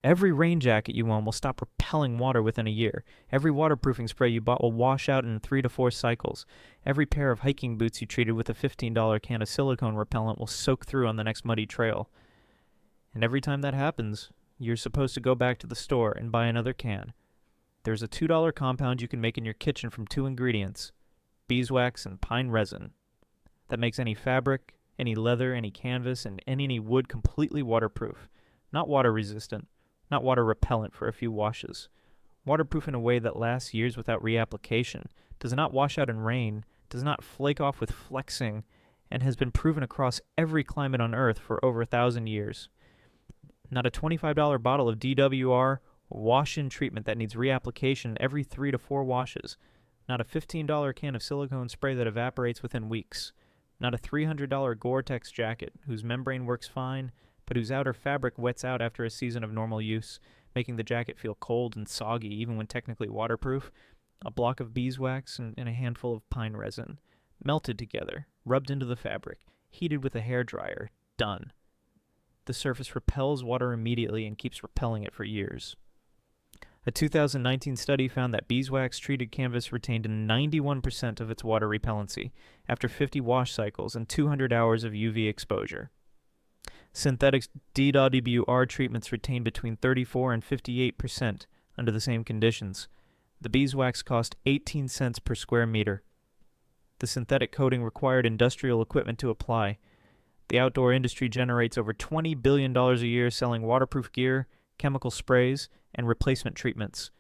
Every rain jacket you own will stop repelling water within a year. Every waterproofing spray you bought will wash out in 3 to 4 cycles. Every pair of hiking boots you treated with a $15 can of silicone repellent will soak through on the next muddy trail. And every time that happens, you're supposed to go back to the store and buy another can. There's a $2 compound you can make in your kitchen from 2 ingredients, beeswax and pine resin, that makes any fabric, any leather, any canvas, and any wood completely waterproof. Not water resistant, not water repellent for a few washes. Waterproof in a way that lasts years without reapplication, does not wash out in rain, does not flake off with flexing, and has been proven across every climate on Earth for over 1,000 years. Not a $25 bottle of DWR wash-in treatment that needs reapplication every 3 to 4 washes. Not a $15 can of silicone spray that evaporates within weeks. Not a $300 Gore-Tex jacket whose membrane works fine, but whose outer fabric wets out after a season of normal use, making the jacket feel cold and soggy even when technically waterproof. A block of beeswax and a handful of pine resin. Melted together, rubbed into the fabric, heated with a hairdryer. Done. The surface repels water immediately and keeps repelling it for years. A 2019 study found that beeswax-treated canvas retained 91% of its water repellency after 50 wash cycles and 200 hours of UV exposure. Synthetic DWR treatments retain between 34 and 58% under the same conditions. The beeswax cost 18 cents per square meter. The synthetic coating required industrial equipment to apply. The outdoor industry generates over $20 billion a year selling waterproof gear, chemical sprays, and replacement treatments.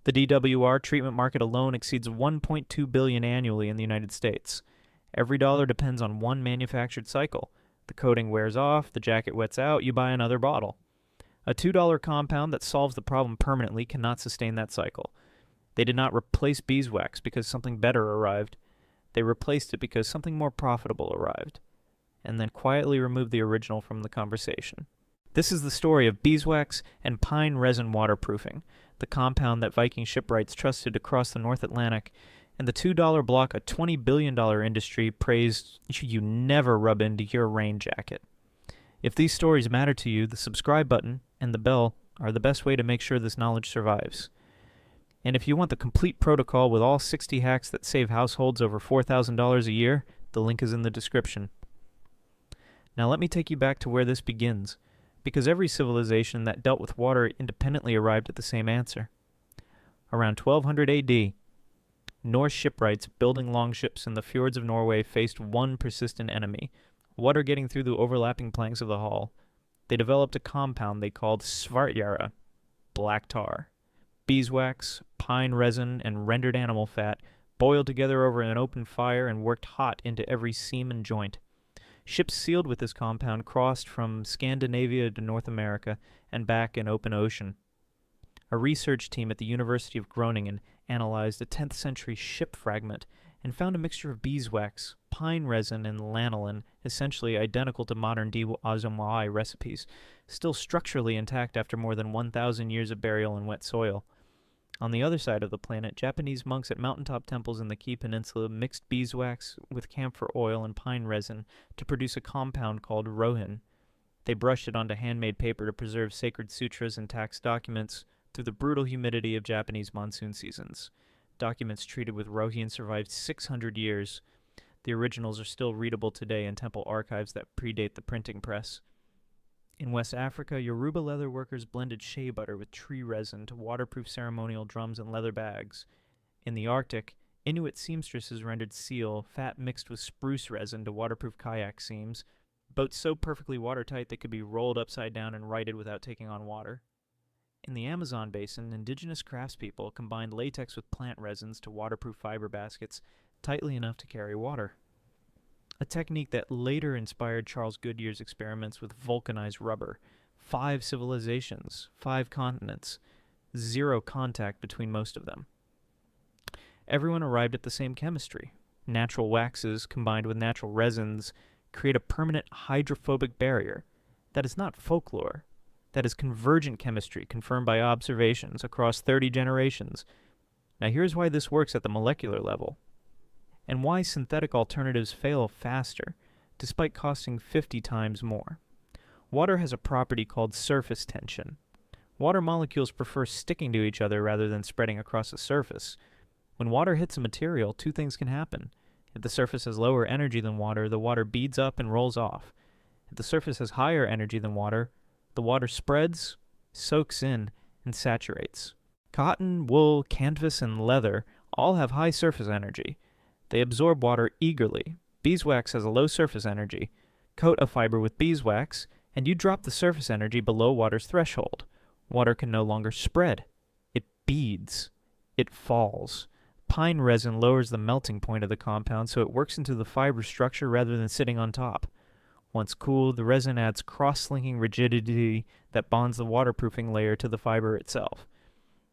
The DWR treatment market alone exceeds $1.2 billion annually in the United States. Every dollar depends on one manufactured cycle. The coating wears off, the jacket wets out, you buy another bottle. A $2 compound that solves the problem permanently cannot sustain that cycle. They did not replace beeswax because something better arrived. They replaced it because something more profitable arrived, and then quietly removed the original from the conversation. This is the story of beeswax and pine resin waterproofing, the compound that Viking shipwrights trusted across the North Atlantic, and the $2 block a $20 billion industry praised you never rub into your rain jacket. If these stories matter to you, the subscribe button and the bell are the best way to make sure this knowledge survives. And if you want the complete protocol with all 60 hacks that save households over $4,000 a year, the link is in the description. Now let me take you back to where this begins, because every civilization that dealt with water independently arrived at the same answer. Around 1200 AD, Norse shipwrights building longships in the fjords of Norway faced one persistent enemy, water getting through the overlapping planks of the hull. They developed a compound they called svartjara, black tar. Beeswax, pine resin, and rendered animal fat boiled together over an open fire and worked hot into every seam and joint. Ships sealed with this compound crossed from Scandinavia to North America and back in open ocean. A research team at the University of Groningen analyzed a 10th century ship fragment and found a mixture of beeswax, pine resin, and lanolin, essentially identical to modern DWR recipes, still structurally intact after more than 1,000 years of burial in wet soil. On the other side of the planet, Japanese monks at mountaintop temples in the Kii Peninsula mixed beeswax with camphor oil and pine resin to produce a compound called rohin. They brushed it onto handmade paper to preserve sacred sutras and tax documents through the brutal humidity of Japanese monsoon seasons. Documents treated with rohin survived 600 years. The originals are still readable today in temple archives that predate the printing press. In West Africa, Yoruba leather workers blended shea butter with tree resin to waterproof ceremonial drums and leather bags. In the Arctic, Inuit seamstresses rendered seal, fat mixed with spruce resin to waterproof kayak seams, boats so perfectly watertight they could be rolled upside down and righted without taking on water. In the Amazon basin, indigenous craftspeople combined latex with plant resins to waterproof fiber baskets tightly enough to carry water. A technique that later inspired Charles Goodyear's experiments with vulcanized rubber. 5 civilizations, 5 continents, 0 contact between most of them. Everyone arrived at the same chemistry. Natural waxes combined with natural resins create a permanent hydrophobic barrier. That is not folklore. That is convergent chemistry confirmed by observations across 30 generations. Now here's why this works at the molecular level, and why synthetic alternatives fail faster, despite costing 50 times more. Water has a property called surface tension. Water molecules prefer sticking to each other rather than spreading across the surface. When water hits a material, two things can happen. If the surface has lower energy than water, the water beads up and rolls off. If the surface has higher energy than water, the water spreads, soaks in, and saturates. Cotton, wool, canvas, and leather all have high surface energy. They absorb water eagerly. Beeswax has a low surface energy. Coat a fiber with beeswax, and you drop the surface energy below water's threshold. Water can no longer spread. It beads. It falls. Pine resin lowers the melting point of the compound so it works into the fiber structure rather than sitting on top. Once cooled, the resin adds cross-linking rigidity that bonds the waterproofing layer to the fiber itself.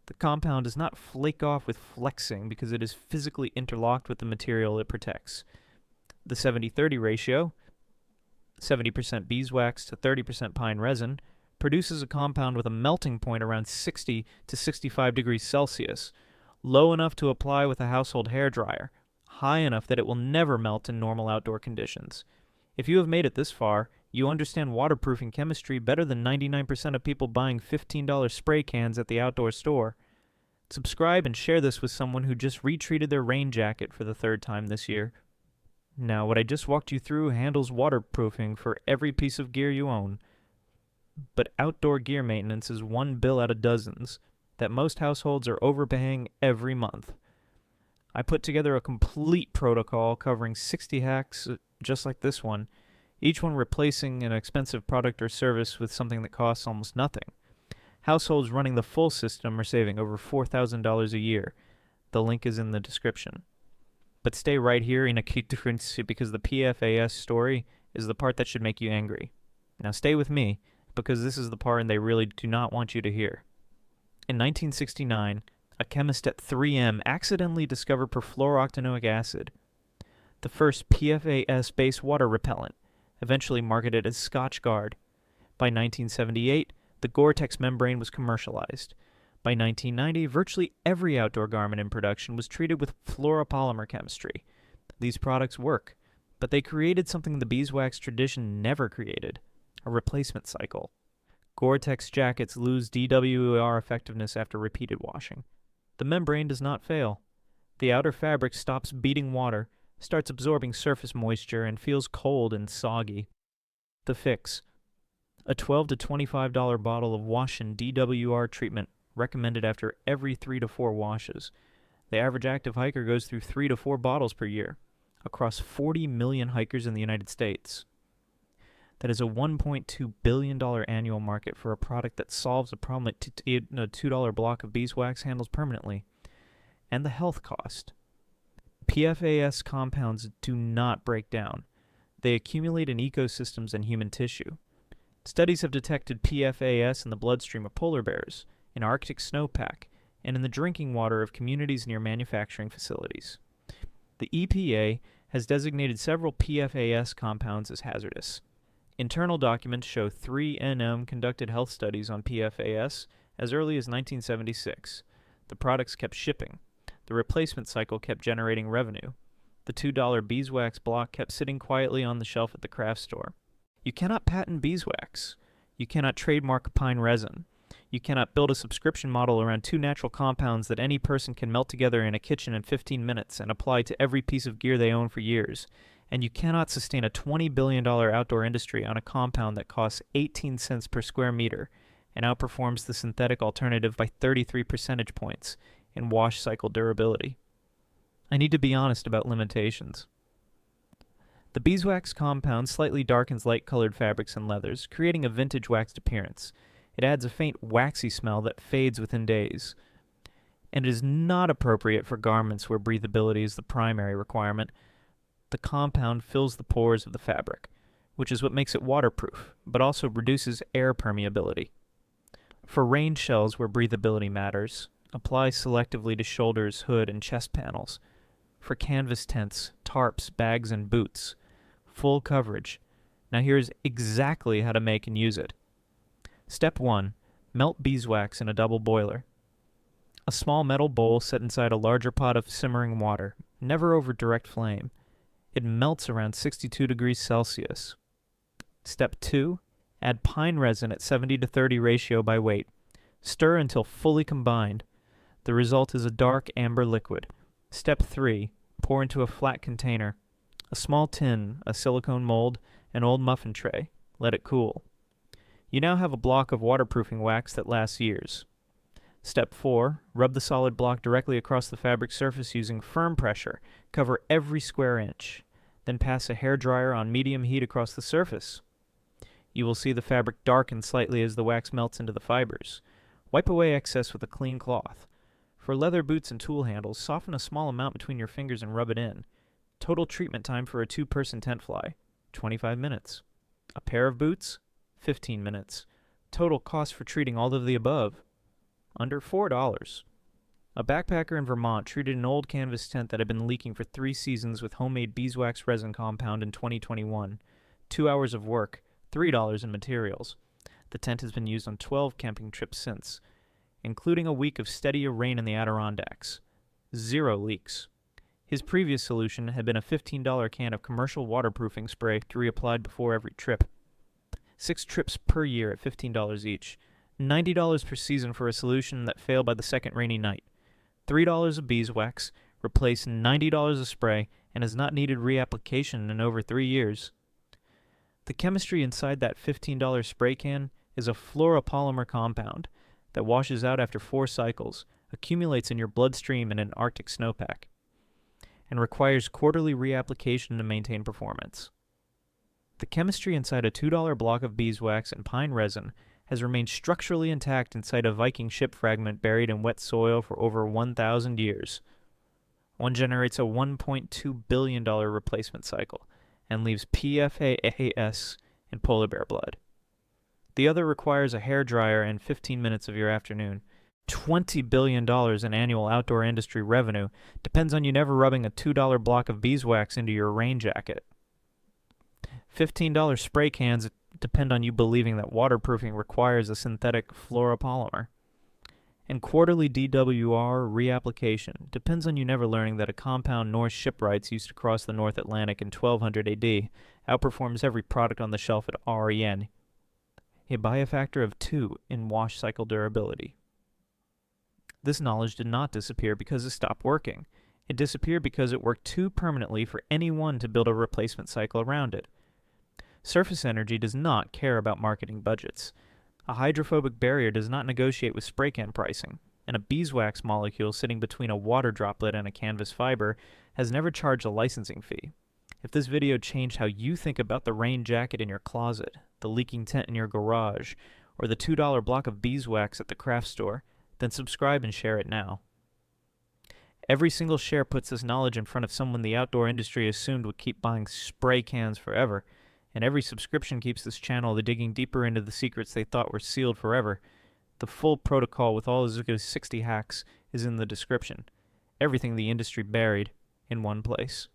The compound does not flake off with flexing because it is physically interlocked with the material it protects. The 70-30 ratio, 70% beeswax to 30% pine resin, produces a compound with a melting point around 60 to 65 degrees Celsius, low enough to apply with a household hairdryer, high enough that it will never melt in normal outdoor conditions. If you have made it this far, you understand waterproofing chemistry better than 99% of people buying $15 spray cans at the outdoor store. Subscribe and share this with someone who just retreated their rain jacket for the third time this year. Now, what I just walked you through handles waterproofing for every piece of gear you own. But outdoor gear maintenance is one bill out of dozens that most households are overpaying every month. I put together a complete protocol covering 60 hacks just like this one, each one replacing an expensive product or service with something that costs almost nothing. Households running the full system are saving over $4,000 a year. The link is in the description. But stay right here in a because the PFAS story is the part that should make you angry. Now stay with me, because this is the part they really do not want you to hear. In 1969, a chemist at 3M accidentally discovered perfluorooctanoic acid, the first PFAS-based water repellent, eventually marketed as Scotchgard. By 1978, the Gore-Tex membrane was commercialized. By 1990, virtually every outdoor garment in production was treated with fluoropolymer chemistry. These products work, but they created something the beeswax tradition never created, a replacement cycle. Gore-Tex jackets lose DWR effectiveness after repeated washing. The membrane does not fail. The outer fabric stops beating water, starts absorbing surface moisture, and feels cold and soggy. The fix: a $12 to $25 bottle of wash-in DWR treatment recommended after every 3 to 4 washes. The average active hiker goes through 3 to 4 bottles per year, across 40 million hikers in the United States. That is a $1.2 billion annual market for a product that solves a problem that a $2 block of beeswax handles permanently. And the health cost. PFAS compounds do not break down. They accumulate in ecosystems and human tissue. Studies have detected PFAS in the bloodstream of polar bears, in Arctic snowpack, and in the drinking water of communities near manufacturing facilities. The EPA has designated several PFAS compounds as hazardous. Internal documents show 3M conducted health studies on PFAS as early as 1976. The products kept shipping. The replacement cycle kept generating revenue. The $2 beeswax block kept sitting quietly on the shelf at the craft store. You cannot patent beeswax. You cannot trademark pine resin. You cannot build a subscription model around 2 natural compounds that any person can melt together in a kitchen in 15 minutes and apply to every piece of gear they own for years. And you cannot sustain a $20 billion outdoor industry on a compound that costs 18 cents per square meter and outperforms the synthetic alternative by 33 percentage points in wash cycle durability. I need to be honest about limitations. The beeswax compound slightly darkens light-colored fabrics and leathers, creating a vintage waxed appearance. It adds a faint waxy smell that fades within days. And it is not appropriate for garments where breathability is the primary requirement. The compound fills the pores of the fabric, which is what makes it waterproof, but also reduces air permeability. For rain shells where breathability matters, apply selectively to shoulders, hood, and chest panels. For canvas tents, tarps, bags, and boots, full coverage. Now here's exactly how to make and use it. Step 1. Melt beeswax in a double boiler. A small metal bowl set inside a larger pot of simmering water, never over direct flame. It melts around 62 degrees Celsius. Step 2. Add pine resin at 70 to 30 ratio by weight. Stir until fully combined. The result is a dark amber liquid. Step 3. Pour into a flat container. A small tin, a silicone mold, an old muffin tray. Let it cool. You now have a block of waterproofing wax that lasts years. Step 4. Rub the solid block directly across the fabric surface using firm pressure. Cover every square inch. Then pass a hairdryer on medium heat across the surface. You will see the fabric darken slightly as the wax melts into the fibers. Wipe away excess with a clean cloth. For leather boots and tool handles, soften a small amount between your fingers and rub it in. Total treatment time for a 2-person tent fly, 25 minutes. A pair of boots, 15 minutes. Total cost for treating all of the above, under $4. A backpacker in Vermont treated an old canvas tent that had been leaking for 3 seasons with homemade beeswax resin compound in 2021. 2 hours of work, $3 in materials. The tent has been used on 12 camping trips since, including a week of steadier rain in the Adirondacks. 0 leaks. His previous solution had been a $15 can of commercial waterproofing spray to reapplied before every trip. 6 trips per year at $15 each. $90 per season for a solution that failed by the second rainy night. $3 of beeswax, replaced $90 of spray, and has not needed reapplication in over 3 years. The chemistry inside that $15 spray can is a fluoropolymer compound that washes out after 4 cycles, accumulates in your bloodstream in an Arctic snowpack, and requires quarterly reapplication to maintain performance. The chemistry inside a $2 block of beeswax and pine resin has remained structurally intact inside a Viking ship fragment buried in wet soil for over 1,000 years. One generates a $1.2 billion replacement cycle and leaves PFAS in polar bear blood. The other requires a hairdryer and 15 minutes of your afternoon. $20 billion in annual outdoor industry revenue depends on you never rubbing a $2 block of beeswax into your rain jacket. $15 spray cans depend on you believing that waterproofing requires a synthetic fluoropolymer. And quarterly DWR reapplication depends on you never learning that a compound Norse Shipwrights used to cross the North Atlantic in 1200 AD outperforms every product on the shelf at REN, by a factor of 2 in wash cycle durability. This knowledge did not disappear because it stopped working. It disappeared because it worked too permanently for anyone to build a replacement cycle around it. Surface Energy does not care about marketing budgets. A hydrophobic barrier does not negotiate with spray can pricing, and a beeswax molecule sitting between a water droplet and a canvas fiber has never charged a licensing fee. If this video changed how you think about the rain jacket in your closet, the leaking tent in your garage, or the $2 block of beeswax at the craft store, then subscribe and share it now. Every single share puts this knowledge in front of someone the outdoor industry assumed would keep buying spray cans forever, and every subscription keeps this channel digging deeper into the secrets they thought were sealed forever. The full protocol with all Zuko's 60 hacks is in the description. Everything the industry buried in one place.